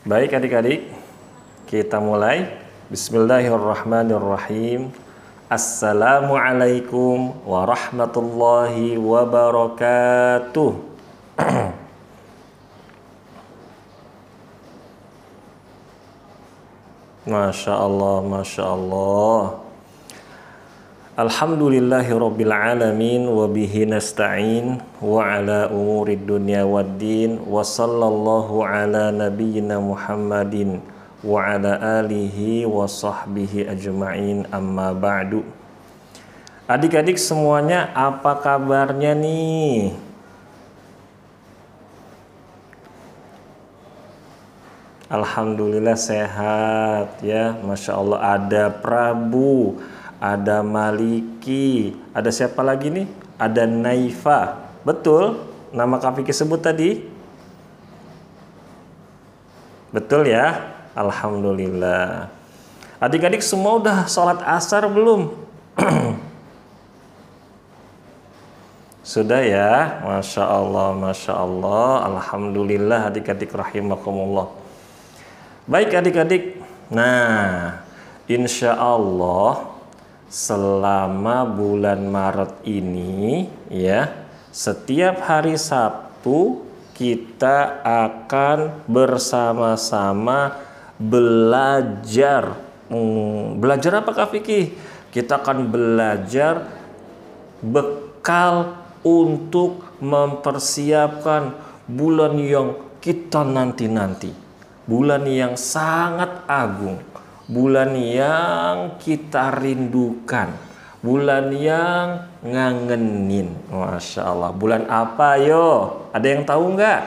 Baik adik-adik, kita mulai. Bismillahirrahmanirrahim. Assalamualaikum warahmatullahi wabarakatuh. Masya Allah, Masya Allah. Alhamdulillahirabbil alamin wa bihi nasta'in wa ala umurid dunya waddin wa sallallahu ala nabiyyina Muhammadin wa ala alihi wa sahbihi ajma'in, amma ba'du. Adik-adik semuanya, apa kabarnya nih? Alhamdulillah sehat ya, Masya Allah. Ada Prabu, ada Maliki, ada siapa lagi nih? Ada Naifa. Betul nama Kak Vicky sebut tadi? Betul ya? Alhamdulillah. Adik-adik semua udah sholat asar belum? Sudah ya? Masya Allah, Masya Allah. Alhamdulillah adik-adik rahimakumullah. Baik adik-adik. Nah, insya Allah selama bulan Maret ini ya, setiap hari Sabtu kita akan bersama-sama belajar. Belajar apa Kak Vicky? Kita akan belajar bekal untuk mempersiapkan bulan yang kita nanti-nanti. Bulan yang sangat agung, bulan yang kita rindukan, bulan yang ngangenin. Masya Allah. Bulan apa yo? Ada yang tahu nggak?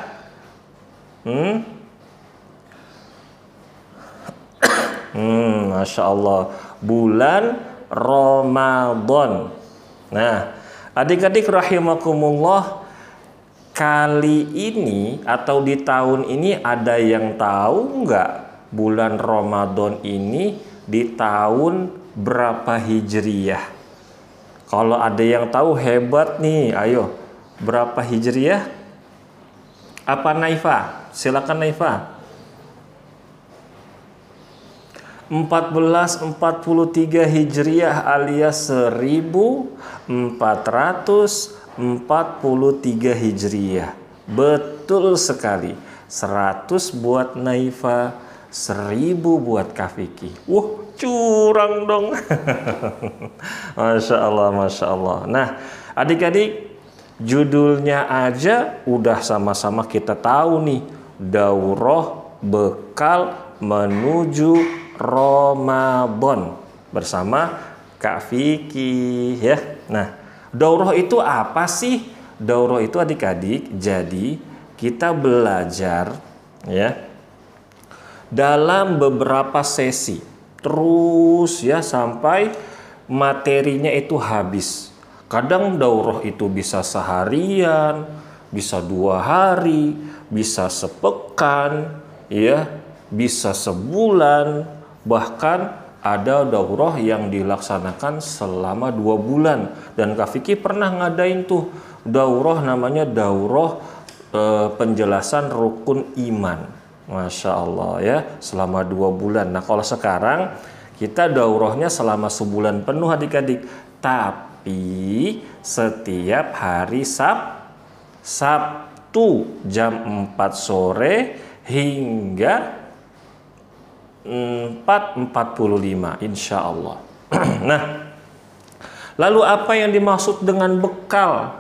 Masya Allah. Bulan Ramadan. Nah, adik-adik rahimakumullah, kali ini atau di tahun ini ada yang tahu nggak bulan Ramadan ini di tahun berapa Hijriyah? Kalau ada yang tahu hebat nih, ayo. Berapa Hijriyah? Apa Naifa? Silakan Naifa. 1443 Hijriyah alias 1443 Hijriyah. Betul sekali. 100 buat Naifa, 1000 buat Kak Vicky. Curang dong. Masya Allah, Masya Allah. Nah, adik-adik, judulnya aja udah sama-sama kita tahu nih. Daurah bekal menuju Ramadan bersama Kak Vicky ya. Nah, daurah itu apa sih? Daurah itu adik-adik, jadi kita belajar ya dalam beberapa sesi terus ya sampai materinya itu habis. Kadang daurah itu bisa seharian, bisa 2 hari, bisa sepekan ya, bisa sebulan, bahkan ada daurah yang dilaksanakan selama 2 bulan. Dan Kak Vicky pernah ngadain tuh daurah, namanya daurah penjelasan rukun iman. Masya Allah ya, selama 2 bulan. Nah, kalau sekarang kita daurahnya selama sebulan penuh adik-adik. Tapi setiap hari Sabtu jam 4 sore hingga 4.45 insya Allah. Nah, lalu apa yang dimaksud dengan bekal?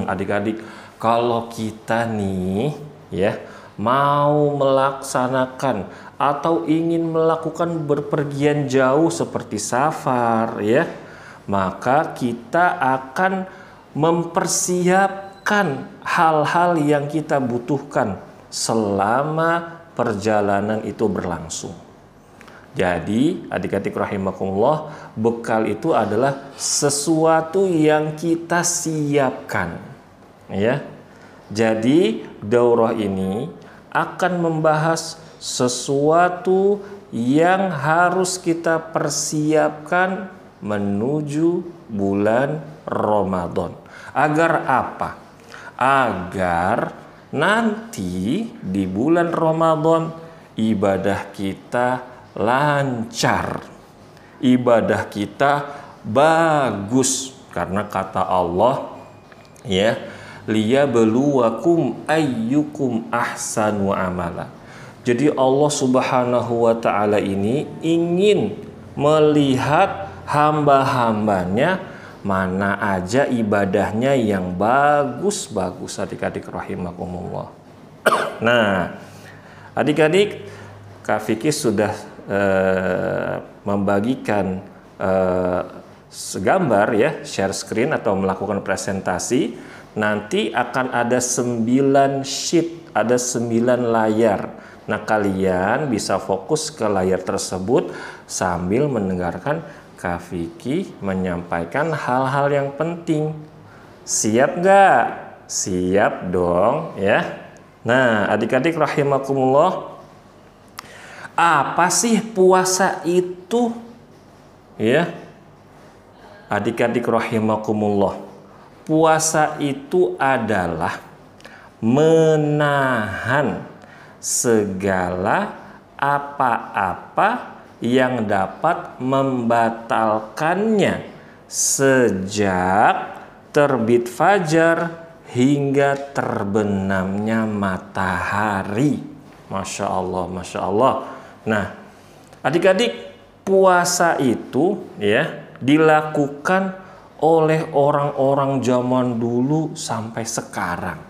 Adik-adik, kalau kita nih ya mau melaksanakan atau ingin melakukan berpergian jauh seperti safar ya, maka kita akan mempersiapkan hal-hal yang kita butuhkan selama perjalanan itu berlangsung. Jadi adik-adik rahimakumullah, bekal itu adalah sesuatu yang kita siapkan ya. Jadi daurah ini akan membahas sesuatu yang harus kita persiapkan menuju bulan Ramadan. Agar apa? Agar nanti di bulan Ramadan ibadah kita lancar, ibadah kita bagus, karena kata Allah ya, liyabluwakum ayyukum ahsanu amala. Jadi Allah Subhanahu wa taala ini ingin melihat hamba-hambanya mana aja ibadahnya yang bagus-bagus, adik-adik rahimakumullah. Nah, adik-adik, Kak Vicky sudah membagikan segambar ya, share screen atau melakukan presentasi. Nanti akan ada 9 sheet, ada 9 layar. Nah, kalian bisa fokus ke layar tersebut sambil mendengarkan Kak Vicky menyampaikan hal-hal yang penting. Siap nggak? Siap dong ya. Nah, adik-adik rahimakumullah, apa sih puasa itu? Ya, adik-adik rahimakumullah, puasa itu adalah menahan segala apa-apa yang dapat membatalkannya sejak terbit fajar hingga terbenamnya matahari. Masya Allah, Masya Allah. Nah, adik-adik, puasa itu ya dilakukan oleh orang-orang zaman dulu sampai sekarang.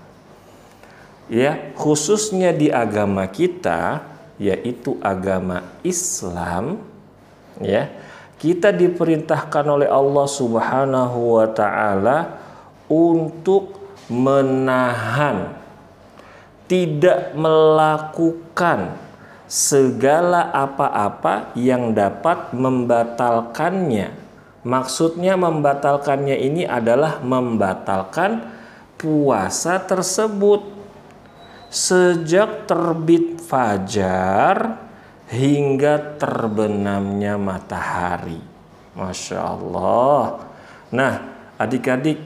Ya, khususnya di agama kita, yaitu agama Islam, ya, kita diperintahkan oleh Allah Subhanahu wa taala untuk menahan, tidak melakukan segala apa-apa yang dapat membatalkannya. Maksudnya membatalkannya ini adalah membatalkan puasa tersebut sejak terbit fajar hingga terbenamnya matahari. Masya Allah. Nah, adik-adik,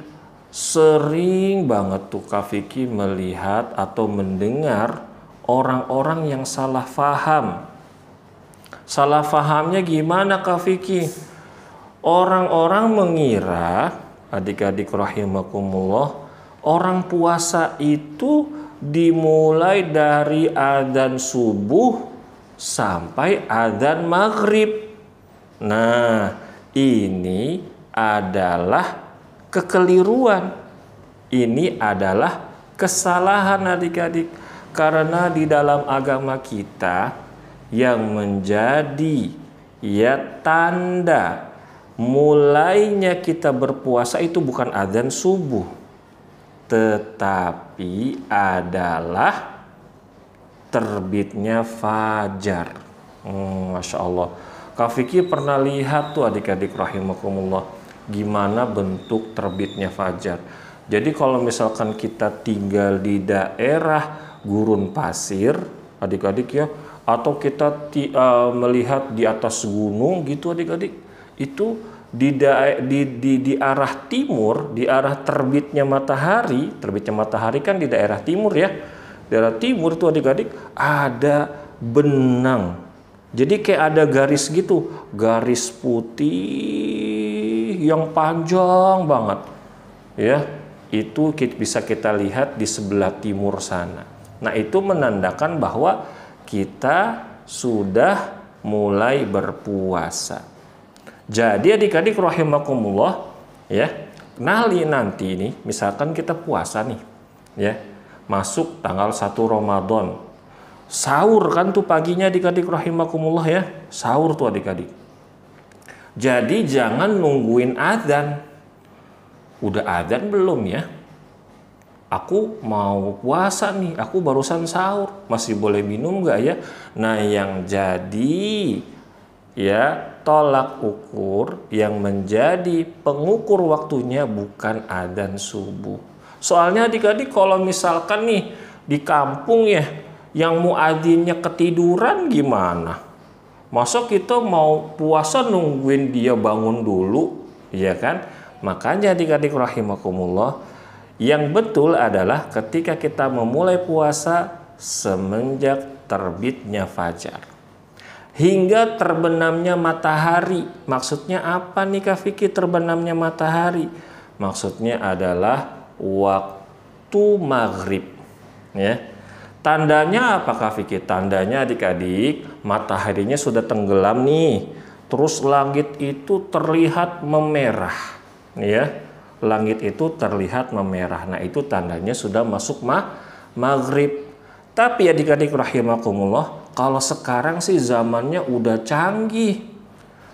sering banget tuh Kak Vicky melihat atau mendengar orang-orang yang salah faham. Salah fahamnya gimana Kak Vicky? Orang-orang mengira, adik-adik rahimakumullah, orang puasa itu dimulai dari adzan subuh sampai adzan maghrib. Nah, ini adalah kekeliruan. Ini adalah kesalahan adik-adik. Karena di dalam agama kita yang menjadi ya tanda mulainya kita berpuasa itu bukan adzan subuh, tetapi adalah terbitnya fajar. Masya Allah. Kak Vicky pernah lihat tuh adik-adik rahimakumullah, gimana bentuk terbitnya fajar. Jadi kalau misalkan kita tinggal di daerah gurun pasir, adik-adik ya, atau kita melihat di atas gunung gitu adik-adik, itu di arah timur, di arah terbitnya matahari kan di daerah timur ya. Daerah timur itu adik-adik ada benang. Jadi kayak ada garis gitu, garis putih yang panjang banget. Ya, itu bisa kita lihat di sebelah timur sana. Nah, itu menandakan bahwa kita sudah mulai berpuasa. Jadi adik-adik rahimakumullah ya, nanti ini misalkan kita puasa nih ya, masuk tanggal 1 Ramadan, sahur kan tuh paginya adik-adik rahimakumullah ya, sahur tuh adik-adik. Jadi jangan nungguin adzan. Udah adzan belum ya? Aku mau puasa nih, aku barusan sahur, masih boleh minum nggak ya? Nah, yang jadi ya tolak ukur, yang menjadi pengukur waktunya bukan adzan subuh. Soalnya adik-adik kalau misalkan nih di kampung ya, yang muadzinnya ketiduran gimana? Masa kita mau puasa nungguin dia bangun dulu, ya kan? Makanya adik-adik rahimakumullah, yang betul adalah ketika kita memulai puasa semenjak terbitnya fajar hingga terbenamnya matahari. Maksudnya apa nih Kak Fikri terbenamnya matahari? Maksudnya adalah waktu maghrib, ya. Tandanya apa Kak Fikri? Tandanya adik-adik, mataharinya sudah tenggelam nih, terus langit itu terlihat memerah, ya. Langit itu terlihat memerah. Nah, itu tandanya sudah masuk maghrib. Tapi adik-adik rahimakumullah, kalau sekarang sih zamannya udah canggih,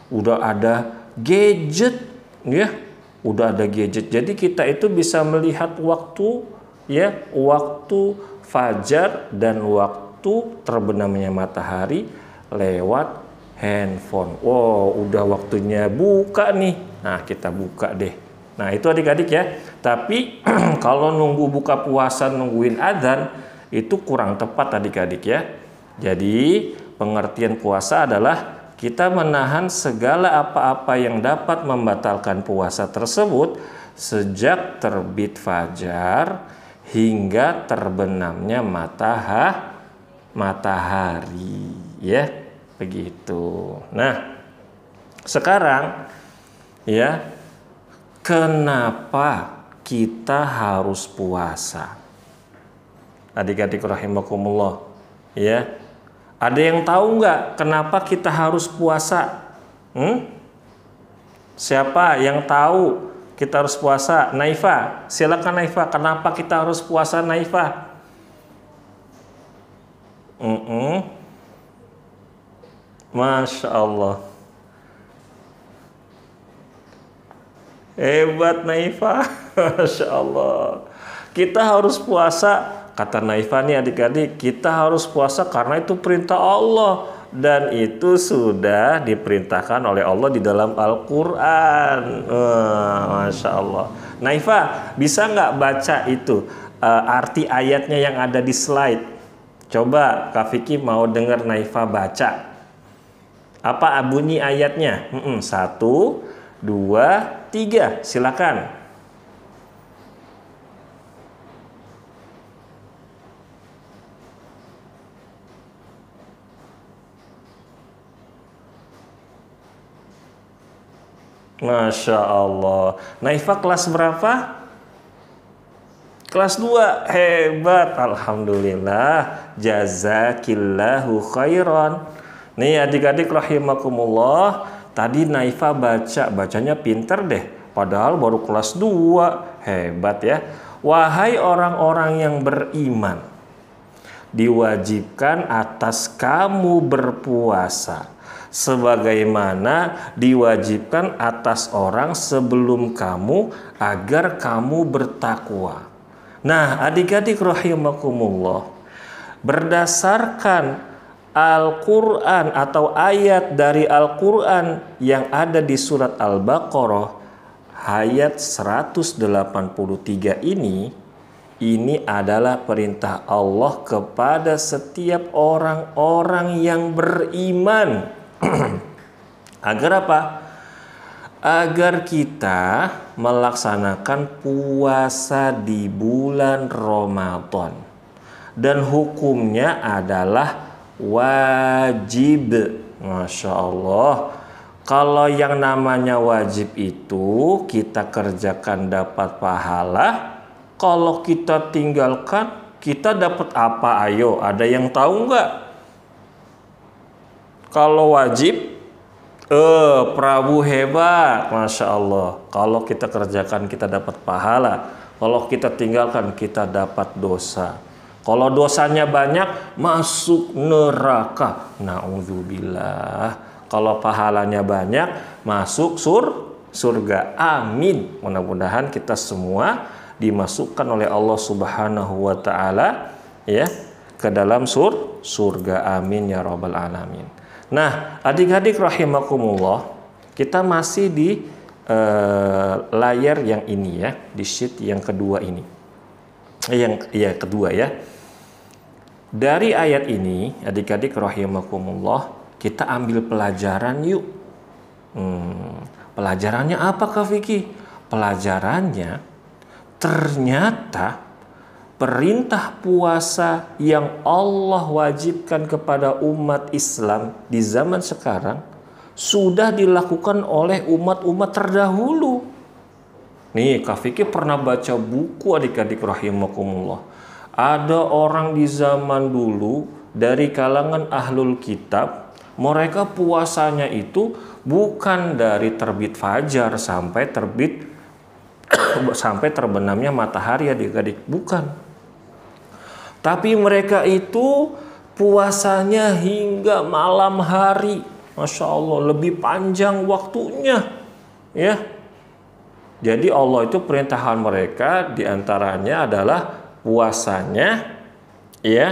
udah ada gadget, ya, udah ada gadget. Jadi kita itu bisa melihat waktu, ya, waktu fajar dan waktu terbenamnya matahari lewat handphone. Wow, udah waktunya buka nih. Nah, kita buka deh. Nah, itu adik-adik ya. Tapi kalau nunggu buka puasa nungguin adzan itu kurang tepat adik-adik ya. Jadi pengertian puasa adalah kita menahan segala apa-apa yang dapat membatalkan puasa tersebut sejak terbit fajar hingga terbenamnya matahari, ya, begitu. Nah, sekarang ya, kenapa kita harus puasa? Adik-adik rahimakumullah, ya. Ada yang tahu nggak kenapa kita harus puasa? Siapa yang tahu kita harus puasa? Naifa, silakan Naifa. Kenapa kita harus puasa, Naifa? Masya Allah. Hebat Naifa. Masya Allah. Kita harus puasa. Kata Naifa nih adik-adik, kita harus puasa karena itu perintah Allah. Dan itu sudah diperintahkan oleh Allah di dalam Al-Quran. Masya Allah. Naifa, bisa nggak baca itu arti ayatnya yang ada di slide? Coba Kak Vicky mau dengar Naifa baca. Apa bunyi ayatnya? 1, 2, 3. Silakan. Masya Allah. Naifa kelas berapa? Kelas 2. Hebat. Alhamdulillah. Jazakillahu khairan. Nih adik-adik rahimakumullah. Tadi Naifa bacanya pinter deh. Padahal baru kelas 2. Hebat ya. Wahai orang-orang yang beriman, diwajibkan atas kamu berpuasa sebagaimana diwajibkan atas orang sebelum kamu agar kamu bertakwa. Nah, adik-adik rahimakumullah, berdasarkan Al-Quran atau ayat dari Al-Quran yang ada di surat Al-Baqarah ayat 183 ini adalah perintah Allah kepada setiap orang-orang yang beriman. Agar apa? Agar kita melaksanakan puasa di bulan Ramadan. Dan hukumnya adalah wajib. Masya Allah. Kalau yang namanya wajib itu kita kerjakan dapat pahala. Kalau kita tinggalkan kita dapat apa? Ayo, ada yang tahu nggak? Kalau wajib, Prabu hebat, Masya Allah. Kalau kita kerjakan kita dapat pahala. Kalau kita tinggalkan kita dapat dosa. Kalau dosanya banyak masuk neraka. Na'udzubillah. Kalau pahalanya banyak masuk surga. Amin. Mudah-mudahan kita semua dimasukkan oleh Allah Subhanahu wa taala ya ke dalam surga. Amin ya rabbal alamin. Nah, adik-adik rahimakumullah, kita masih di layar yang ini ya, di sheet yang kedua ini. Yang kedua ya. Dari ayat ini, adik-adik rahimakumullah, kita ambil pelajaran yuk. Pelajarannya apa Kak Vicky? Pelajarannya ternyata perintah puasa yang Allah wajibkan kepada umat Islam di zaman sekarang sudah dilakukan oleh umat-umat terdahulu. Nih, Kak Fikri pernah baca buku adik-adik rahimakumullah. Ada orang di zaman dulu dari kalangan ahlul kitab, mereka puasanya itu bukan dari terbit fajar sampai terbenamnya matahari adik-adik, bukan. Tapi mereka itu puasanya hingga malam hari. Masya Allah, lebih panjang waktunya. Ya. Jadi Allah itu perintahkan mereka diantaranya adalah puasanya ya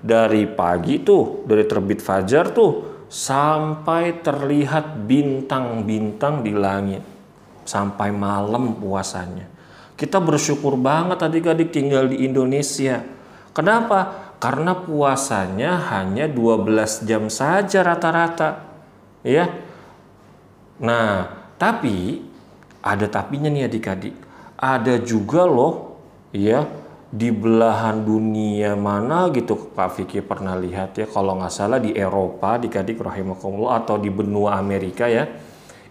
dari pagi tuh, dari terbit fajar tuh sampai terlihat bintang-bintang di langit. Sampai malam puasanya. Kita bersyukur banget adik-adik tinggal di Indonesia. Kenapa? Karena puasanya hanya 12 jam saja rata-rata. Ya. Nah, tapi ada tapinya nih adik-adik. Ada juga loh ya di belahan dunia mana gitu Kak Fikri pernah lihat ya, kalau nggak salah di Eropa adik-adik rahimakumullah, atau di benua Amerika ya,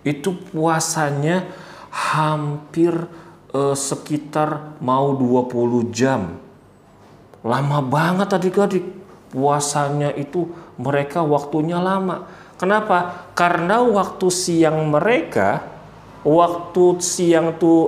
itu puasanya hampir sekitar mau 20 jam. Lama banget adik-adik puasanya itu, mereka waktunya lama. Kenapa? Karena waktu siang mereka, waktu siang tuh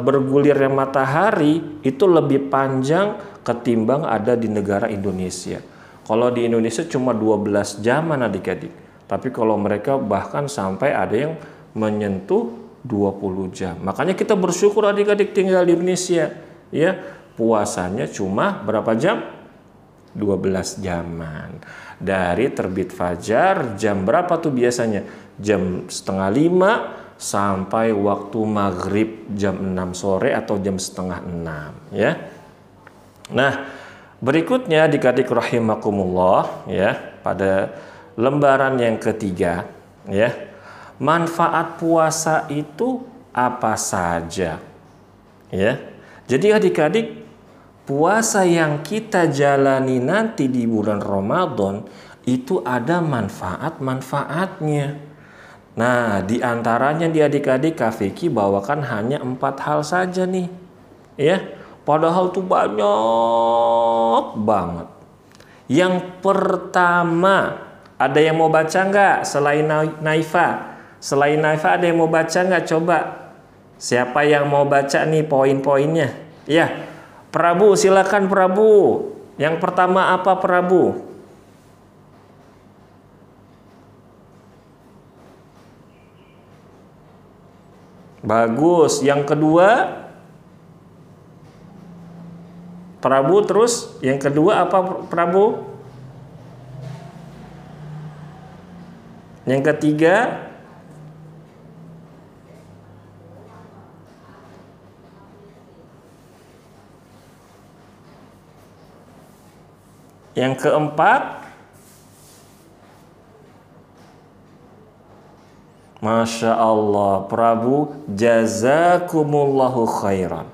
bergulirnya matahari itu lebih panjang ketimbang ada di negara Indonesia. Kalau di Indonesia cuma 12 jaman adik-adik. Tapi kalau mereka bahkan sampai ada yang menyentuh 20 jam. Makanya kita bersyukur adik-adik tinggal di Indonesia. Ya, puasanya cuma berapa jam? 12 jaman. Dari terbit fajar jam berapa tuh biasanya? Jam 4:30 sampai waktu maghrib jam 6 sore atau jam 5:30 ya. Nah, berikutnya adik-adik rahimakumullah ya, pada lembaran yang ketiga ya, manfaat puasa itu apa saja ya. Jadi adik-adik, puasa yang kita jalani nanti di bulan Ramadan itu ada manfaat-manfaatnya. Nah, di antaranya di adik-adik Kak Fikri bawakan hanya 4 hal saja nih. Ya, padahal tuh banyak banget. Yang pertama, ada yang mau baca nggak selain Naifa? Selain Naifa ada yang mau baca nggak? Coba. Siapa yang mau baca nih poin-poinnya? Ya. Prabu, silakan Prabu. Yang pertama apa Prabu? Bagus. Yang kedua? Prabu terus. Yang kedua apa Prabu? Yang ketiga? Yang keempat, Masya Allah, Prabu, jazakumullahu khairan.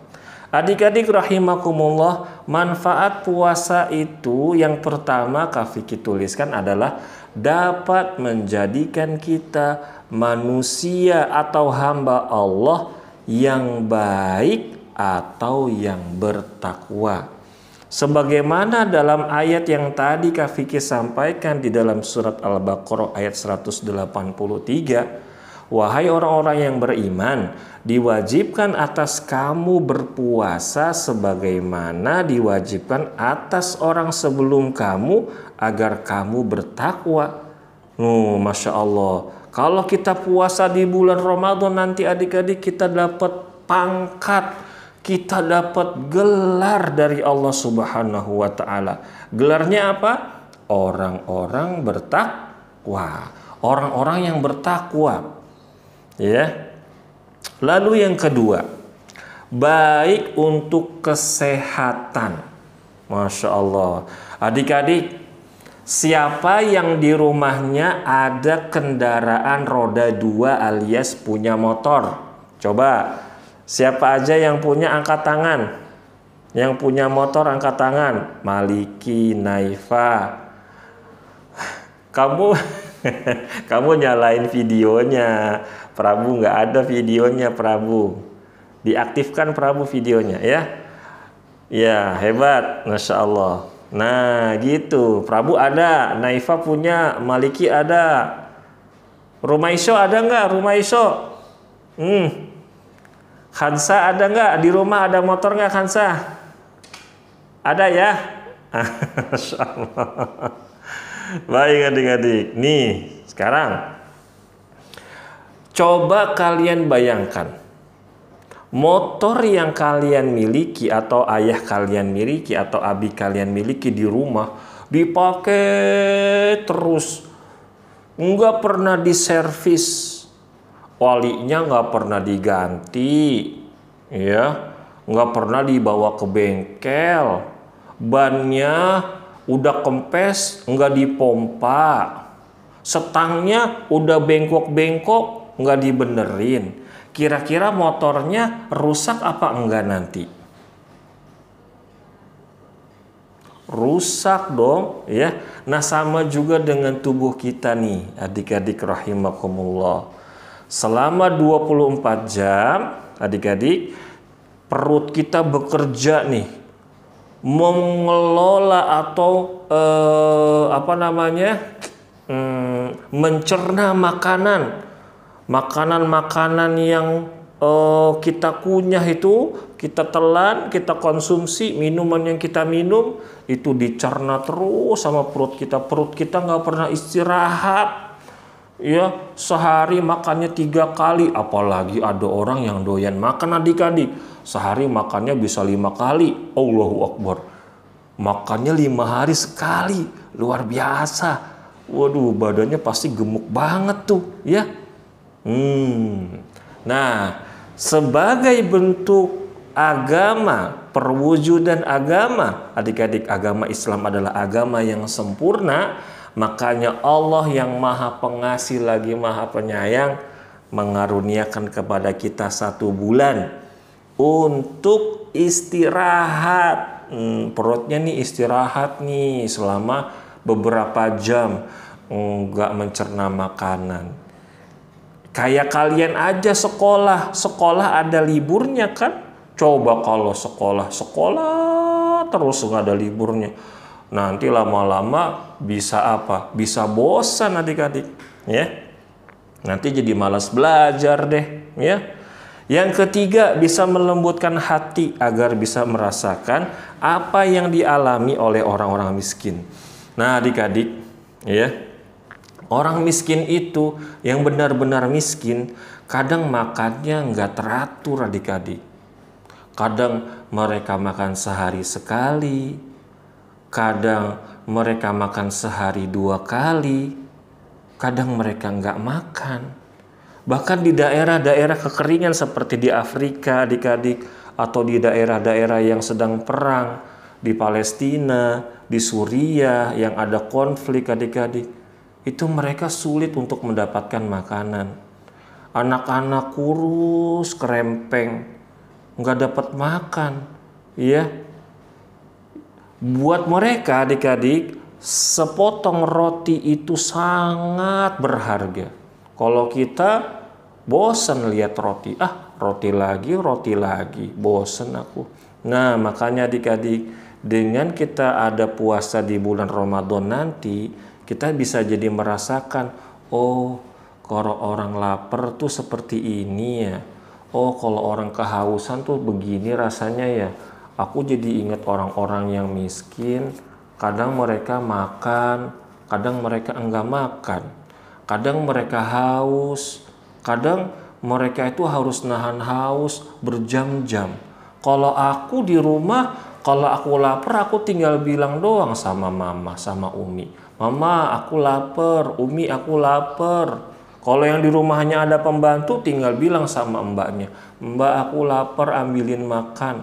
Adik-adik rahimakumullah, manfaat puasa itu yang pertama Kak Fikri tuliskan adalah dapat menjadikan kita manusia atau hamba Allah yang baik atau yang bertakwa. Sebagaimana dalam ayat yang tadi Kak Fikri sampaikan di dalam surat Al-Baqarah ayat 183, wahai orang-orang yang beriman, diwajibkan atas kamu berpuasa sebagaimana diwajibkan atas orang sebelum kamu agar kamu bertakwa. Masya Allah, kalau kita puasa di bulan Ramadan nanti adik-adik kita dapat pangkat, kita dapat gelar dari Allah Subhanahu wa Ta'ala. Gelarnya apa? Orang-orang bertakwa. Orang-orang yang bertakwa. Ya. Lalu yang kedua, baik untuk kesehatan. Masya Allah. Adik-adik, siapa yang di rumahnya ada kendaraan roda 2 alias punya motor? Coba. Siapa aja yang punya angkat tangan? Yang punya motor angkat tangan. Maliki, Naifa. Kamu kamu nyalain videonya. Prabu nggak ada videonya, Prabu. Diaktifkan Prabu videonya ya. Ya, hebat, Masya Allah. Nah, gitu. Prabu ada, Naifa punya, Maliki ada. Rumaiso ada nggak? Rumaiso? Khansa ada nggak? Di rumah ada motor nggak Khansa? Ada ya? Masya Allah. Baik adik-adik. Nih, sekarang coba kalian bayangkan. Motor yang kalian miliki atau ayah kalian miliki atau abi kalian miliki di rumah dipakai terus. Nggak pernah diservis. Olinya nggak pernah diganti. Ya, nggak pernah dibawa ke bengkel. Bannya udah kempes, nggak dipompa. Setangnya udah bengkok-bengkok, nggak dibenerin. Kira-kira motornya rusak apa enggak nanti? Rusak dong, ya. Nah, sama juga dengan tubuh kita nih, adik-adik rahimakumullah. Selama 24 jam, adik-adik, perut kita bekerja nih, mengelola atau mencerna makanan yang kita kunyah itu, kita telan, kita konsumsi, minuman yang kita minum itu dicerna terus sama perut kita. Perut kita nggak pernah istirahat, ya. Sehari makannya 3 kali, apalagi ada orang yang doyan makan adik-adik. Sehari makannya bisa 5 kali. Allahu Akbar. Makannya 5 hari sekali, luar biasa. Waduh, badannya pasti gemuk banget tuh, ya. Nah, sebagai bentuk agama, perwujudan agama, adik-adik, agama Islam adalah agama yang sempurna. Makanya Allah yang maha pengasih lagi maha penyayang mengaruniakan kepada kita 1 bulan untuk istirahat. Perutnya nih istirahat nih selama beberapa jam, nggak mencerna makanan. Kayak kalian aja sekolah ada liburnya kan? Coba kalau sekolah terus nggak ada liburnya, nanti lama-lama bisa apa? Bisa bosan adik-adik, ya. Nanti jadi malas belajar deh, ya. Yang ketiga, bisa melembutkan hati agar bisa merasakan apa yang dialami oleh orang-orang miskin. Nah, adik-adik, ya. Orang miskin itu, yang benar-benar miskin, kadang makannya nggak teratur adik-adik. Kadang mereka makan sehari sekali, kadang mereka makan sehari 2 kali, kadang mereka nggak makan. Bahkan di daerah-daerah kekeringan seperti di Afrika adik-adik, atau di daerah-daerah yang sedang perang, di Palestina, di Suriah yang ada konflik adik-adik, itu mereka sulit untuk mendapatkan makanan. Anak-anak kurus, kerempeng, nggak dapat makan, ya. Buat mereka adik-adik, sepotong roti itu sangat berharga. Kalau kita bosan lihat roti, roti lagi, bosan aku. Nah, makanya adik-adik, dengan kita ada puasa di bulan Ramadan nanti, kita bisa jadi merasakan, oh, kalau orang lapar tuh seperti ini ya. Oh, kalau orang kehausan tuh begini rasanya ya. Aku jadi ingat orang-orang yang miskin, kadang mereka makan, kadang mereka enggak makan. Kadang mereka haus, kadang mereka itu harus nahan haus berjam-jam. Kalau aku di rumah, kalau aku lapar, aku tinggal bilang doang sama mama, sama Umi. Mama, aku lapar. Umi, aku lapar. Kalau yang di rumahnya ada pembantu, tinggal bilang sama mbaknya, Mbak, aku lapar, ambilin makan.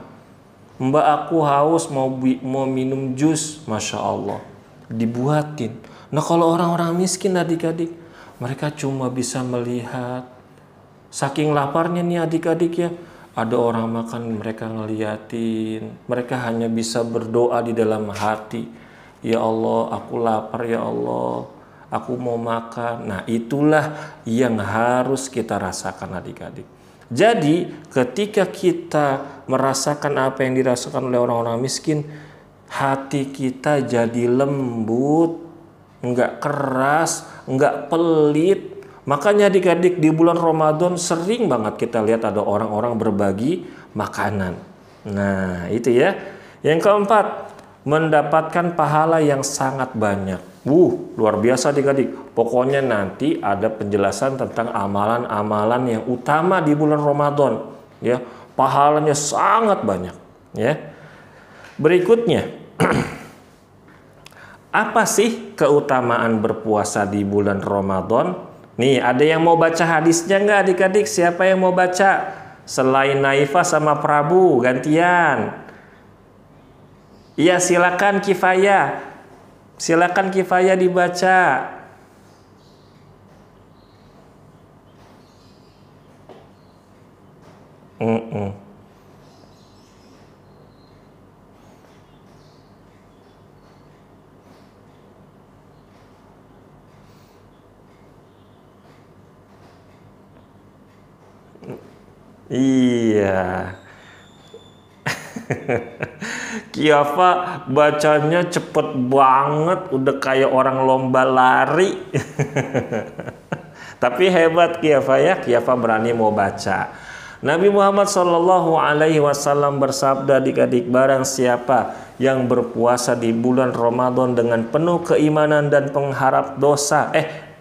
Mbak, aku haus, mau minum jus. Masya Allah, dibuatin. Nah, kalau orang-orang miskin adik-adik, mereka cuma bisa melihat. Saking laparnya nih adik-adik ya, Ada orang makan mereka ngeliatin, mereka hanya bisa berdoa di dalam hati. Ya Allah, aku lapar ya Allah, aku mau makan. Nah, itulah yang harus kita rasakan adik-adik. Jadi ketika kita merasakan apa yang dirasakan oleh orang-orang miskin, hati kita jadi lembut, enggak keras, enggak pelit. Makanya adik-adik di bulan Ramadan sering banget kita lihat ada orang-orang berbagi makanan. Nah itu ya. Yang keempat, mendapatkan pahala yang sangat banyak. Luar biasa adik-adik. Pokoknya nanti ada penjelasan tentang amalan-amalan yang utama di bulan Ramadan. Ya, pahalanya sangat banyak. Ya. Berikutnya, apa sih keutamaan berpuasa di bulan Ramadan? Nih, ada yang mau baca hadisnya nggak adik-adik? Siapa yang mau baca? Selain Naifah sama Prabu, gantian. Iya, silakan Kifayah. Silakan Kifayah dibaca. Iya. Kiafa bacanya cepet banget, udah kayak orang lomba lari. Tapi hebat Kiafa ya, Kiafa berani mau baca. Nabi Muhammad Shallallahu Alaihi Wasallam bersabda, adik-adik, barang siapa yang berpuasa di bulan Ramadan dengan penuh keimanan dan pengharap dosa,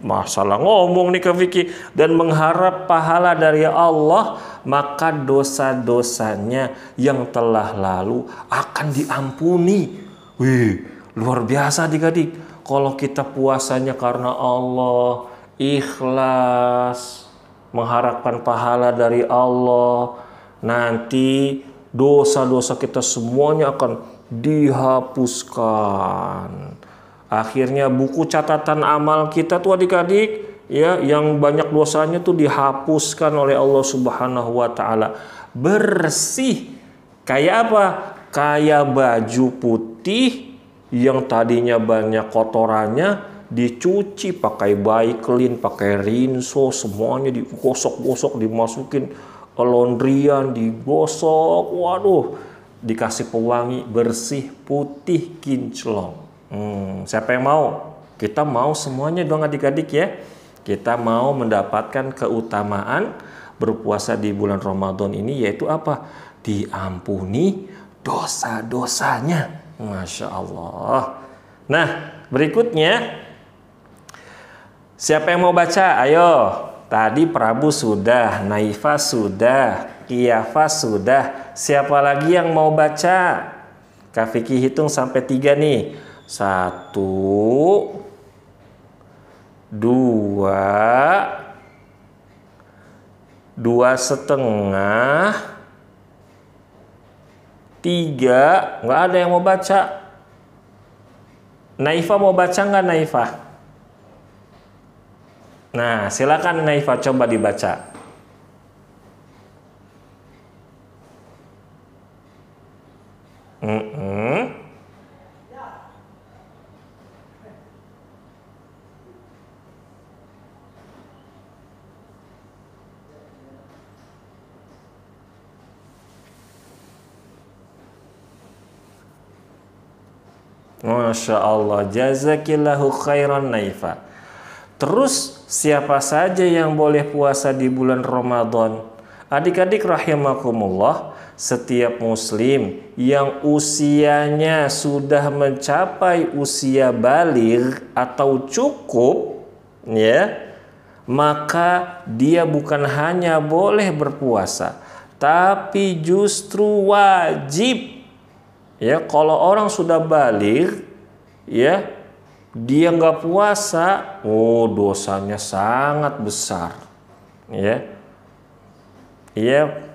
masalah ngomong nih Kak Vicky, dan mengharap pahala dari Allah, maka dosa-dosanya yang telah lalu akan diampuni. Wih, luar biasa adik-adik. Kalau kita puasanya karena Allah, ikhlas, mengharapkan pahala dari Allah, nanti dosa-dosa kita semuanya akan dihapuskan. Akhirnya buku catatan amal kita tuh adik-adik, ya, yang banyak dosanya tuh dihapuskan oleh Allah Subhanahu wa taala. Bersih. Kayak apa? Kayak baju putih yang tadinya banyak kotorannya dicuci pakai Baiklin, pakai rinso, semuanya digosok-gosok, dimasukin ke laundryan, digosok. Waduh, dikasih pewangi, bersih, putih, kinclong. Siapa yang mau? Kita mau semuanya dong adik-adik ya. Kita mau mendapatkan keutamaan berpuasa di bulan Ramadan ini, yaitu apa? Diampuni dosa-dosanya. Masya Allah. Nah, berikutnya, siapa yang mau baca? Ayo. Tadi Prabu sudah, Naifah sudah, Kiafa sudah. Siapa lagi yang mau baca? Kak Vicky hitung sampai 3 nih. 1, 2, 2,5, 3. Nggak ada yang mau baca. Naifah mau baca nggak Naifah? Nah, silakan Naifah, coba dibaca. Masya Allah, jazakillahu khairan Naifah. Terus siapa saja yang boleh puasa di bulan Ramadan? Adik-adik rahimakumullah, setiap muslim yang usianya sudah mencapai usia baligh atau cukup, ya, maka dia bukan hanya boleh berpuasa, tapi justru wajib. Ya, kalau orang sudah baligh, ya, dia nggak puasa, dosanya sangat besar. Ya, iya.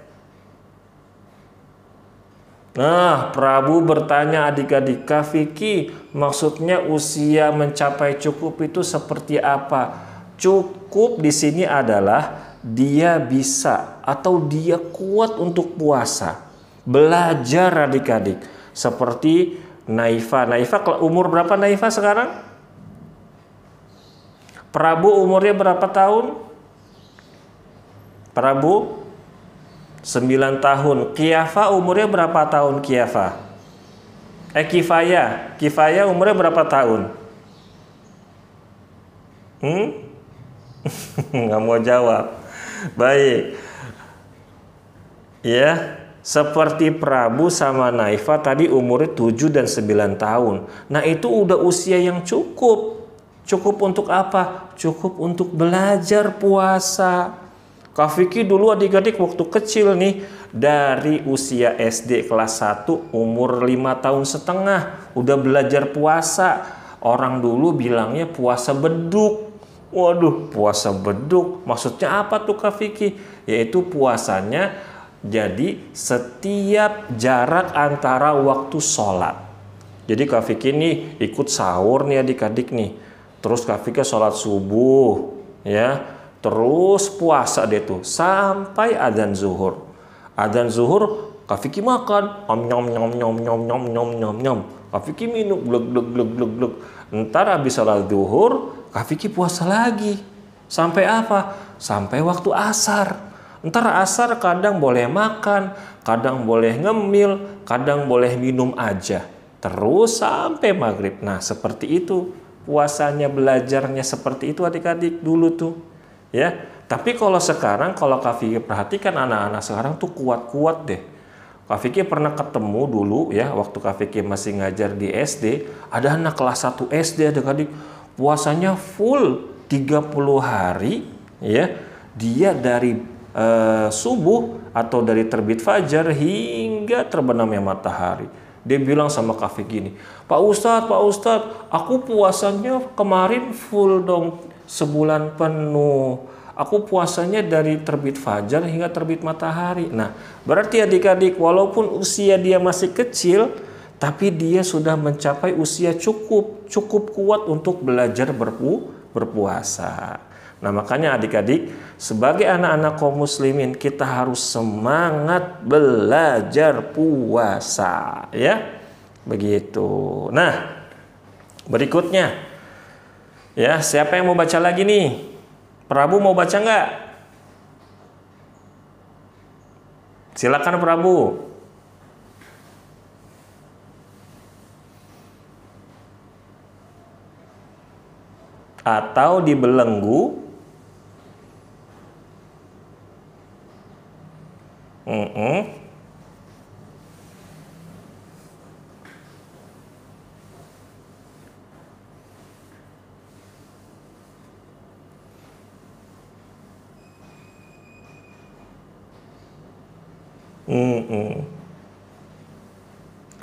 Nah, Prabu bertanya adik-adik, Kak Vicky, maksudnya usia mencapai cukup itu seperti apa? Cukup di sini adalah dia bisa atau dia kuat untuk puasa, belajar adik-adik. Seperti Naifa. Naifa umur berapa Naifa sekarang? Prabu umurnya berapa tahun? Prabu 9 tahun. Kiafa umurnya berapa tahun Kiafa? Kifaya umurnya berapa tahun? Nggak mau jawab. Baik. Ya, seperti Prabu sama Naifa tadi umurnya 7 dan 9 tahun. Nah, itu udah usia yang cukup. Cukup untuk apa? Cukup untuk belajar puasa. Kak Vicky dulu adik-adik waktu kecil nih, dari usia SD kelas 1 umur 5 tahun setengah udah belajar puasa. Orang dulu bilangnya puasa beduk. Waduh, puasa beduk maksudnya apa tuh Kak Vicky? Yaitu puasanya jadi setiap jarak antara waktu sholat. Jadi Kak Vicky nih ikut sahur nih adik-adik nih. Terus Kak Vicky sholat subuh ya. Terus puasa deh tuh sampai adzan zuhur. Adzan zuhur Kak Vicky makan, nyom. Kak Vicky minum, glug. Ntar habis sholat zuhur, Kak Vicky puasa lagi. Sampai apa? Sampai waktu asar. Ntar asar kadang boleh makan, kadang boleh ngemil, kadang boleh minum aja. Terus sampai maghrib. Nah seperti itu puasanya, belajarnya seperti itu adik-adik dulu tuh. Ya, tapi kalau sekarang, kalau Kak Vicky perhatikan anak-anak sekarang tuh kuat-kuat deh. Kak Vicky pernah ketemu dulu ya, waktu Kak Vicky masih ngajar di SD, ada anak kelas 1 SD adik-adik, puasanya full 30 hari ya. Dia dari subuh atau dari terbit fajar hingga terbenamnya matahari. Dia bilang sama Kak Vicky gini, Pak Ustadz, aku puasanya kemarin full dong, sebulan penuh. Aku puasanya dari terbit fajar hingga terbit matahari. Nah, berarti adik-adik walaupun usia dia masih kecil, tapi dia sudah mencapai usia cukup kuat untuk belajar berpuasa. Nah, makanya adik-adik sebagai anak-anak kaum muslimin kita harus semangat belajar puasa ya. Begitu. Nah, berikutnya ya, siapa yang mau baca lagi nih? Prabu mau baca nggak? Silakan Prabu. Atau dibelenggu.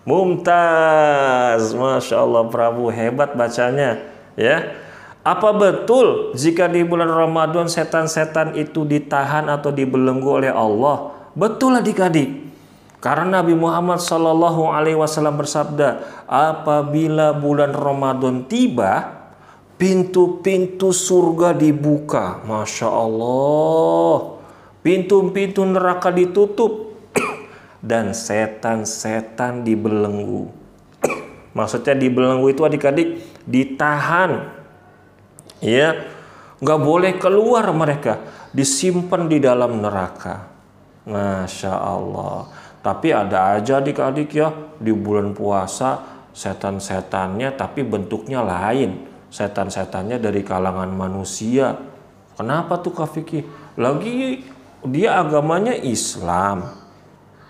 Mumtaz, Masya Allah Prabu, hebat bacanya ya. Apa betul jika di bulan Ramadan setan-setan itu ditahan atau dibelenggu oleh Allah? Betul adik-adik. Karena Nabi Muhammad SAW bersabda, apabila bulan Ramadan tiba, pintu-pintu surga dibuka. Masya Allah. Pintu-pintu neraka ditutup. Dan setan-setan dibelenggu. Maksudnya dibelenggu itu adik-adik ditahan. Ya, nggak boleh keluar mereka. Disimpan di dalam neraka. Masya Allah. Tapi ada aja adik-adik ya, di bulan puasa setan-setannya tapi bentuknya lain. Setan-setannya dari kalangan manusia. Kenapa tuh Kak Vicky? Lagi dia agamanya Islam.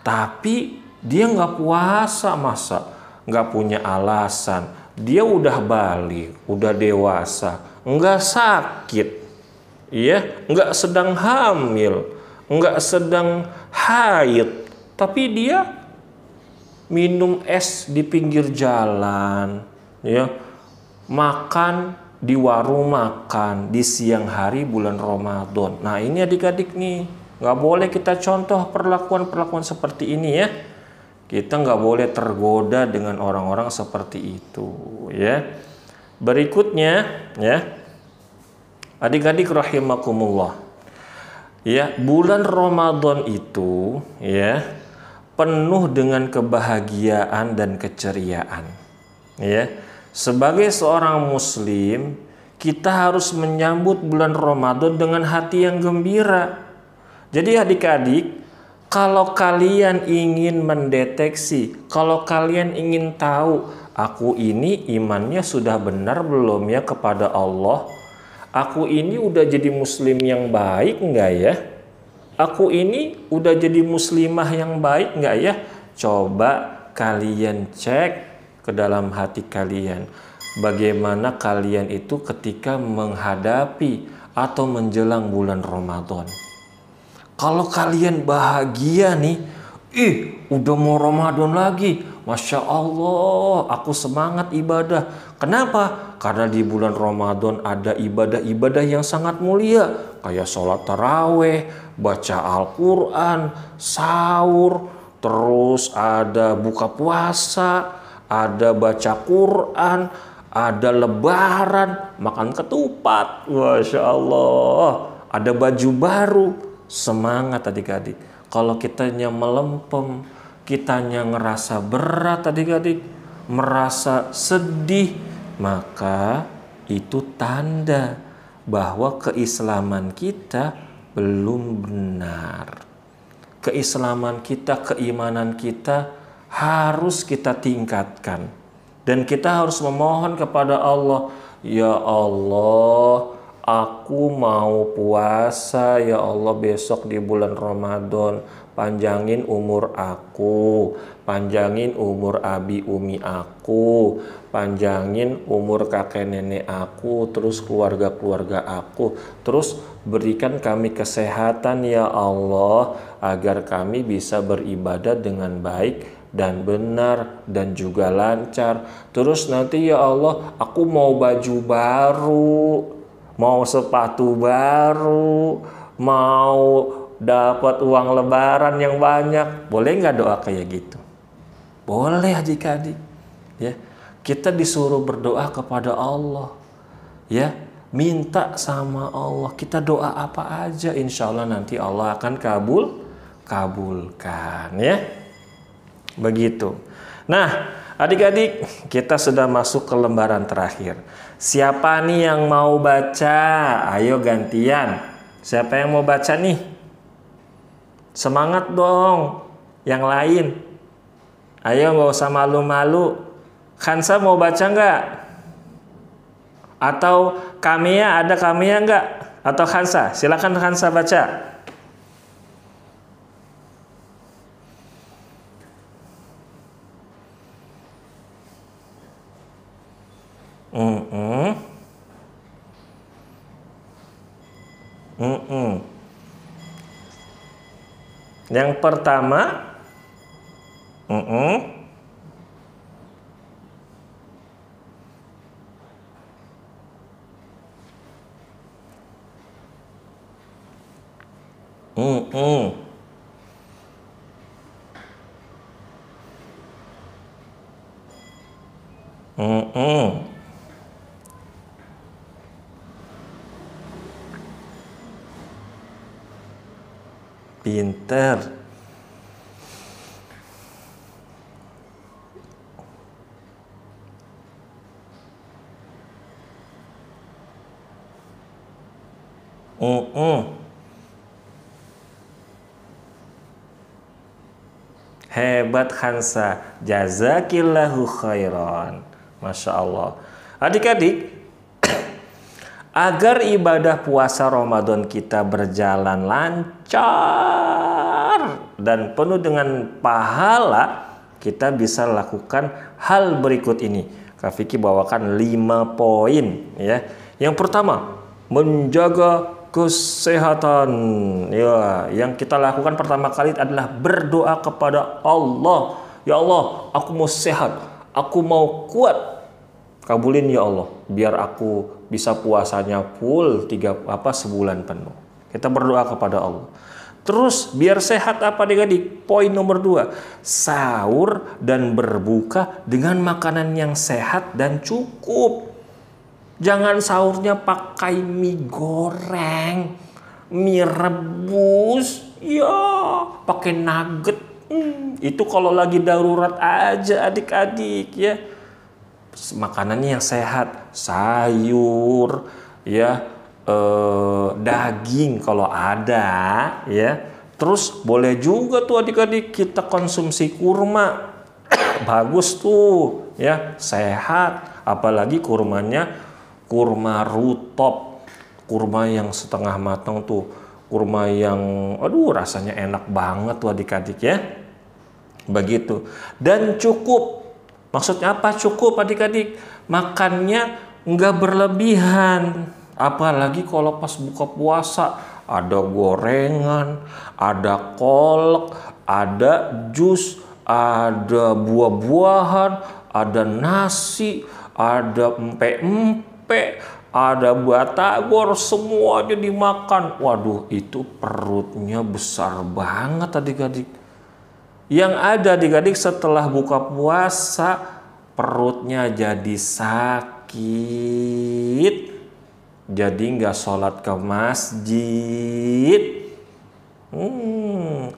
Tapi dia nggak puasa, masa nggak punya alasan. Dia udah balik, udah dewasa, nggak sakit, ya, nggak sedang hamil, nggak sedang haid, tapi dia minum es di pinggir jalan, ya, makan di warung makan di siang hari bulan Ramadan. Nah ini adik-adik nih. Nggak boleh kita contoh perlakuan-perlakuan seperti ini ya. Kita nggak boleh tergoda dengan orang-orang seperti itu ya. Berikutnya ya, adik-adik rahimakumullah. Ya, bulan Ramadan itu ya penuh dengan kebahagiaan dan keceriaan. Ya, sebagai seorang muslim, kita harus menyambut bulan Ramadan dengan hati yang gembira. Jadi adik-adik, kalau kalian ingin mendeteksi, kalau kalian ingin tahu, aku ini imannya sudah benar belum ya kepada Allah? Aku ini udah jadi muslim yang baik enggak ya? Aku ini udah jadi muslimah yang baik enggak ya? Coba kalian cek ke dalam hati kalian. Bagaimana kalian itu ketika menghadapi atau menjelang bulan Ramadan. Kalau kalian bahagia nih, udah mau Ramadan lagi. Masya Allah, aku semangat ibadah. Kenapa? Karena di bulan Ramadan ada ibadah-ibadah yang sangat mulia. Kayak sholat taraweh, baca Al-Quran, sahur, terus ada buka puasa, ada baca Quran, ada lebaran, makan ketupat. Masya Allah, ada baju baru. Semangat adik-adik. Kalau kitanya melempem, kitanya ngerasa berat adik-adik, merasa sedih, maka itu tanda bahwa keislaman kita belum benar. Keislaman kita, keimanan kita harus kita tingkatkan. Dan kita harus memohon kepada Allah, ya Allah, aku mau puasa ya Allah besok di bulan Ramadan. Panjangin umur aku, panjangin umur abi umi aku, panjangin umur kakek nenek aku, terus keluarga-keluarga aku. Terus berikan kami kesehatan ya Allah, agar kami bisa beribadah dengan baik dan benar dan juga lancar. Terus nanti ya Allah, aku mau baju baru, mau sepatu baru, mau dapat uang lebaran yang banyak. Boleh nggak doa kayak gitu? Boleh adik-adik. Ya, kita disuruh berdoa kepada Allah. Ya, minta sama Allah. Kita doa apa aja, insya Allah nanti Allah akan kabulkan. Ya, begitu. Nah, adik-adik, kita sudah masuk ke lembaran terakhir. Siapa nih yang mau baca? Ayo gantian. Siapa yang mau baca nih? Semangat dong. Yang lain. Ayo, nggak usah malu-malu. Khansa mau baca nggak? Atau Kamia, ada Kamia nggak? Atau Khansa? Silakan Khansa baca. Yang pertama, pinter. Hebat Khansa, jazakillahu khairan. Masya Allah. Adik-adik, agar ibadah puasa Ramadan kita berjalan lancar dan penuh dengan pahala, kita bisa lakukan hal berikut ini. Kak Vicky bawakan 5 poin ya. Yang pertama, menjaga kesehatan. Ya, yang kita lakukan pertama kali adalah berdoa kepada Allah. Ya Allah, aku mau sehat, aku mau kuat. Kabulin ya Allah, biar aku bisa puasanya full sebulan penuh. Kita berdoa kepada Allah. Terus biar sehat apa adik-adik? Poin nomor 2, sahur dan berbuka dengan makanan yang sehat dan cukup. Jangan sahurnya pakai mie goreng, mie rebus, ya pakai nugget. Itu kalau lagi darurat aja adik-adik ya. Makanannya yang sehat, sayur, ya, daging kalau ada, ya. Terus boleh juga tuh adik-adik kita konsumsi kurma, bagus tuh, ya, sehat. Apalagi kurmanya kurma rutop, kurma yang setengah matang tuh, kurma yang, aduh rasanya enak banget tuh adik-adik ya. Begitu. Dan cukup. Maksudnya apa cukup adik-adik? Makannya nggak berlebihan. Apalagi kalau pas buka puasa ada gorengan, ada kolak, ada jus, ada buah-buahan, ada nasi, ada empe-empe, ada batagor, semuanya dimakan. Waduh, itu perutnya besar banget adik-adik. Yang ada adik-adik setelah buka puasa perutnya jadi sakit, jadi nggak sholat ke masjid,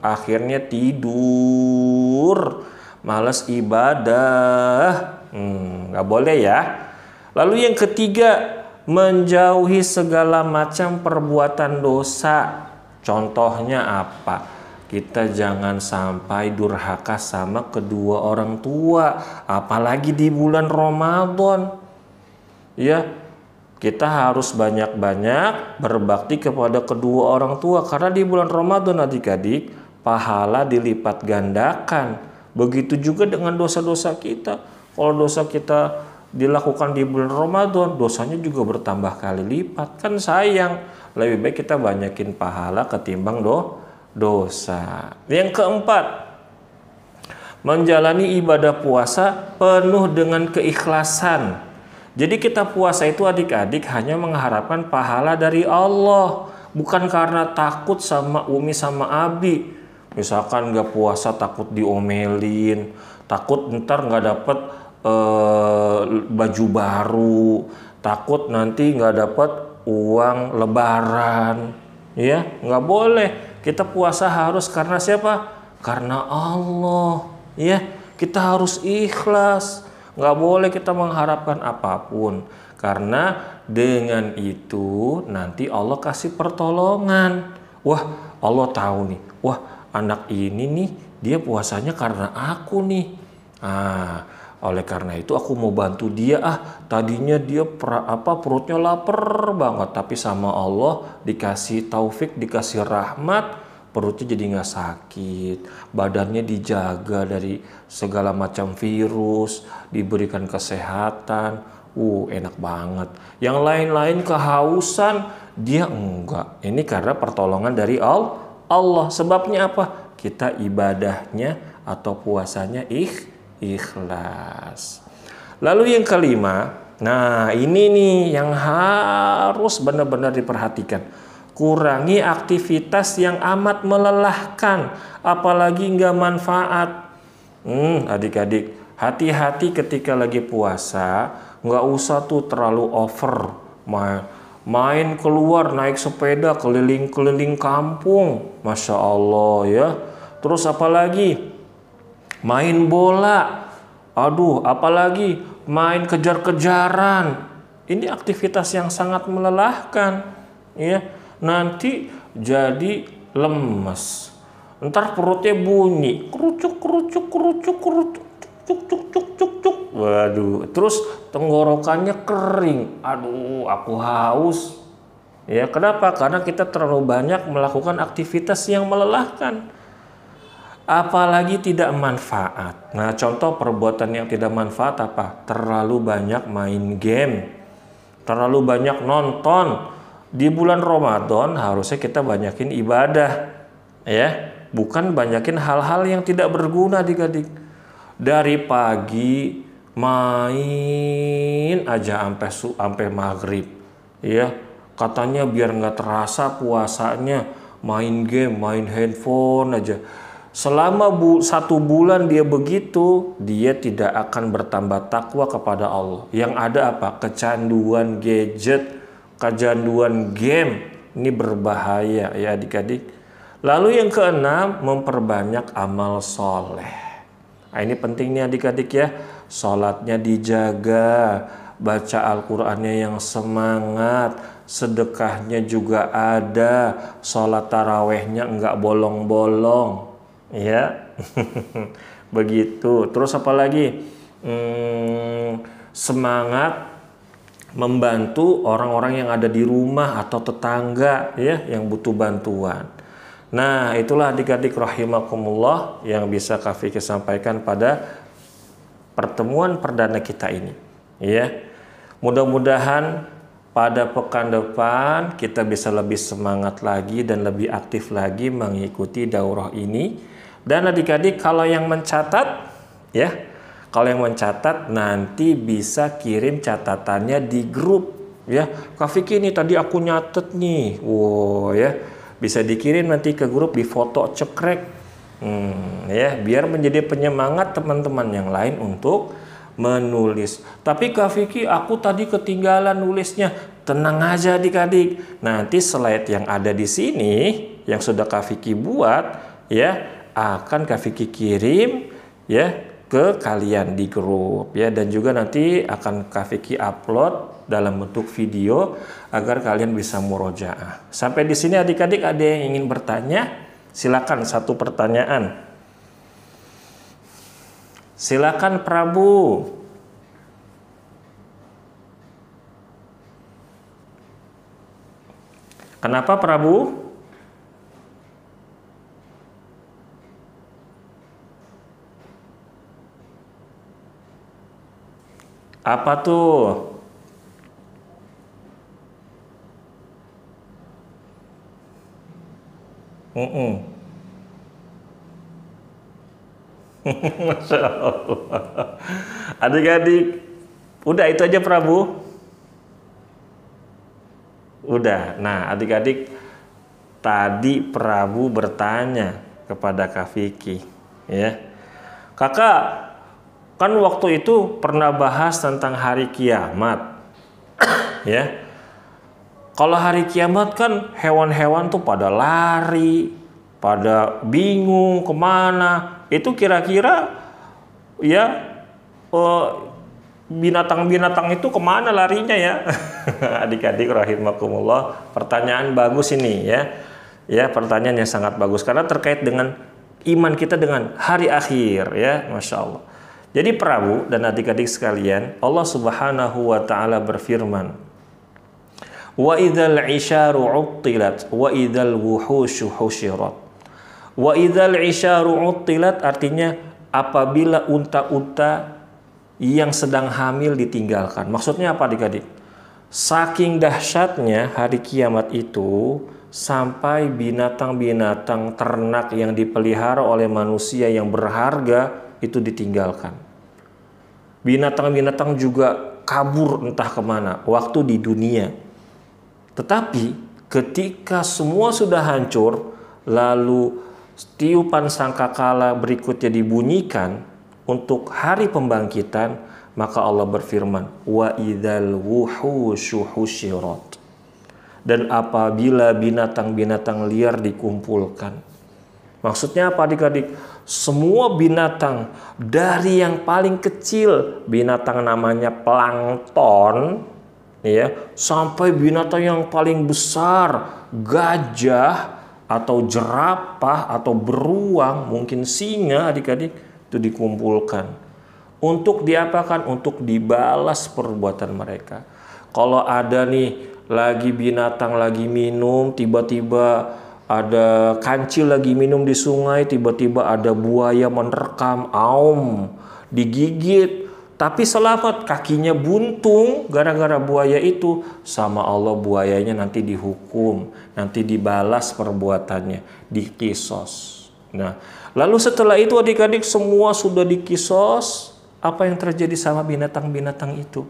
akhirnya tidur, malas ibadah, nggak boleh ya. Lalu yang ketiga, menjauhi segala macam perbuatan dosa. Contohnya apa? Kita jangan sampai durhaka sama kedua orang tua, apalagi di bulan Ramadan. Ya, kita harus banyak-banyak berbakti kepada kedua orang tua karena di bulan Ramadan adik-adik pahala dilipat gandakan. Begitu juga dengan dosa-dosa kita. Kalau dosa kita dilakukan di bulan Ramadan, dosanya juga bertambah kali lipat. Kan sayang. Lebih baik kita banyakin pahala ketimbang dosa. Yang keempat, menjalani ibadah puasa penuh dengan keikhlasan. Jadi kita puasa itu adik-adik hanya mengharapkan pahala dari Allah, bukan karena takut sama Umi sama Abi. Misalkan nggak puasa takut diomelin, takut ntar nggak dapet baju baru, takut nanti nggak dapet uang lebaran. Ya, nggak boleh. Kita puasa harus karena siapa? Karena Allah. Ya, kita harus ikhlas. Nggak boleh kita mengharapkan apapun. Karena dengan itu nanti Allah kasih pertolongan. Wah, Allah tahu nih. Wah, anak ini nih dia puasanya karena aku nih. Oleh karena itu aku mau bantu dia. Tadinya dia perutnya lapar banget, tapi sama Allah dikasih taufik, dikasih rahmat, perutnya jadi nggak sakit, badannya dijaga dari segala macam virus, diberikan kesehatan. Enak banget. Yang lain-lain kehausan, dia enggak. Ini karena pertolongan dari Allah. Sebabnya apa? Kita ibadahnya atau puasanya ikhlas. Lalu yang kelima, nah ini nih yang harus benar-benar diperhatikan. Kurangi aktivitas yang amat melelahkan, apalagi nggak manfaat. Adik-adik, hati-hati ketika lagi puasa, nggak usah tuh terlalu over. Main keluar, naik sepeda, keliling-keliling kampung, Masya Allah ya. Terus apalagi? Main bola. Aduh, apalagi main kejar-kejaran. Ini aktivitas yang sangat melelahkan, ya. Nanti jadi lemes. Ntar perutnya bunyi, kerucuk, kerucuk, kerucuk, kerucuk, cuk, cuk, cuk, cuk, cuk. Waduh, terus tenggorokannya kering. Aduh, aku haus. Ya, kenapa? Karena kita terlalu banyak melakukan aktivitas yang melelahkan. Apalagi tidak manfaat. Nah, contoh perbuatan yang tidak manfaat apa? Terlalu banyak main game, terlalu banyak nonton. Di bulan Ramadan harusnya kita banyakin ibadah, ya, bukan banyakin hal-hal yang tidak berguna adik-adik. Dari pagi main aja sampai maghrib, ya. Katanya biar nggak terasa puasanya, main game, main handphone aja. Selama 1 bulan dia begitu, dia tidak akan bertambah takwa kepada Allah. Yang ada apa? Kecanduan gadget, kecanduan game, Ini berbahaya ya adik-adik. Lalu yang keenam, memperbanyak amal soleh. Nah, ini penting nih adik-adik ya. Sholatnya dijaga, baca Al-Qur'annya yang semangat, sedekahnya juga ada, sholat tarawehnya enggak bolong-bolong ya. Begitu. Terus apa lagi? Semangat membantu orang-orang yang ada di rumah atau tetangga ya yang butuh bantuan. Nah, itulah adik-adik rahimakumullah yang bisa Kak Fikri sampaikan pada pertemuan perdana kita ini ya. Mudah-mudahan pada pekan depan kita bisa lebih semangat lagi dan lebih aktif lagi mengikuti daurah ini. Dan adik-adik kalau yang mencatat ya, kalau yang mencatat nanti bisa kirim catatannya di grup ya. Kak Fikri ini tadi aku nyatet nih. Wow ya. Bisa dikirim nanti ke grup, di foto cekrek. Ya, biar menjadi penyemangat teman-teman yang lain untuk menulis. Tapi Kak Fikri, aku tadi ketinggalan nulisnya. Tenang aja adik-adik. Nanti slide yang ada di sini yang sudah Kak Fikri buat ya akan Kak Fikri kirim ya ke kalian di grup ya, dan juga nanti akan Kak Fikri upload dalam bentuk video agar kalian bisa murojaah. Sampai di sini adik-adik ada yang ingin bertanya? Silakan satu pertanyaan. Silakan Prabu. Kenapa Prabu? Apa tuh? Masya Allah. Adik-adik, udah itu aja Prabu. Udah. Nah adik-adik, tadi Prabu bertanya kepada Kak Fikri ya. Kakak, kan waktu itu pernah bahas tentang hari kiamat ya. Kalau hari kiamat kan hewan-hewan tuh pada lari, pada bingung kemana. Itu kira-kira ya binatang-binatang itu kemana larinya ya? Adik-adik rahimakumullah, pertanyaan bagus ini ya. Ya, pertanyaan yang sangat bagus karena terkait dengan iman kita dengan hari akhir ya, Masya Allah. Jadi Prabu dan adik-adik sekalian, Allah Subhanahu wa Ta'ala berfirman, wa idzal isyaru uttilat wa idzal wuhusyu husyirat. Wa idzal isyaru uttilat artinya apabila unta-unta yang sedang hamil ditinggalkan. Maksudnya apa adik-adik? Saking dahsyatnya hari kiamat itu sampai binatang-binatang ternak yang dipelihara oleh manusia yang berharga itu ditinggalkan. Binatang-binatang juga kabur entah kemana waktu di dunia. Tetapi ketika semua sudah hancur, lalu tiupan sangkakala berikutnya dibunyikan untuk hari pembangkitan, maka Allah berfirman, wa idzal wuhusyu husyirat. Dan apabila binatang-binatang liar dikumpulkan. Maksudnya apa adik-adik? Semua binatang dari yang paling kecil, binatang namanya plankton, ya, sampai binatang yang paling besar, gajah atau jerapah atau beruang, mungkin singa adik-adik, itu dikumpulkan. Untuk diapakan? Untuk dibalas perbuatan mereka. Kalau ada nih lagi binatang lagi minum, tiba-tiba ada kancil lagi minum di sungai, tiba-tiba ada buaya menerkam, digigit, tapi selamat, kakinya buntung gara-gara buaya itu, sama Allah buayanya nanti dihukum, nanti dibalas perbuatannya, dikisos. Nah, lalu setelah itu adik-adik semua sudah dikisos, apa yang terjadi sama binatang-binatang itu?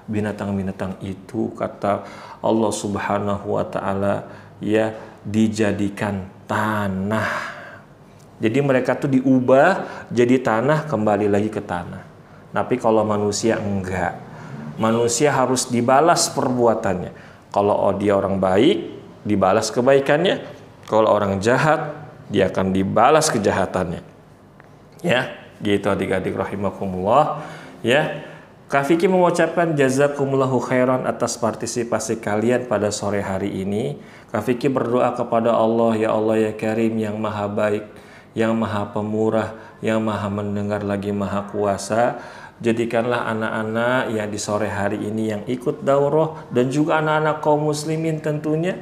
Binatang-binatang itu kata Allah Subhanahu wa Ta'ala ya dijadikan tanah. Jadi mereka tuh diubah jadi tanah, kembali lagi ke tanah. Tapi kalau manusia enggak. Manusia harus dibalas perbuatannya. Kalau dia orang baik, dibalas kebaikannya. Kalau orang jahat, dia akan dibalas kejahatannya. Ya, gitu adik-adik rahimakumullah. Ya, Kak Vicky mengucapkan jazakumullahu khairan atas partisipasi kalian pada sore hari ini. Kak Vicky berdoa kepada Allah, ya Allah ya Karim, yang maha baik, yang maha pemurah, yang maha mendengar lagi maha kuasa. Jadikanlah anak-anak yang di sore hari ini yang ikut daurah dan juga anak-anak kaum muslimin tentunya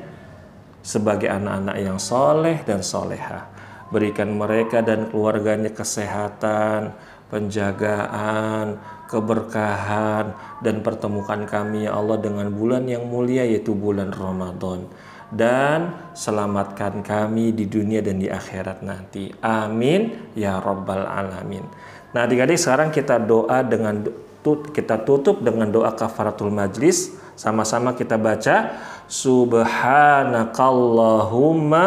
sebagai anak-anak yang soleh dan solehah. Berikan mereka dan keluarganya kesehatan, penjagaan, keberkahan, dan pertemukan kami ya Allah dengan bulan yang mulia yaitu bulan Ramadan. Dan selamatkan kami di dunia dan di akhirat nanti. Amin ya rabbal alamin. Nah adik-adik, sekarang kita tutup dengan doa kafaratul majlis. Sama-sama kita baca subhanakallahumma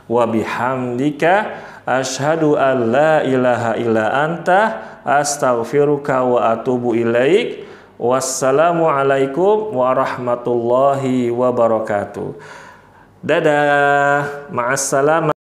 wa bihamdika asyhadu an la ilaha illa anta astaghfiruka wa atubu ilaik. Wassalamualaikum warahmatullahi wabarakatuh. Dadah, ma'assalam.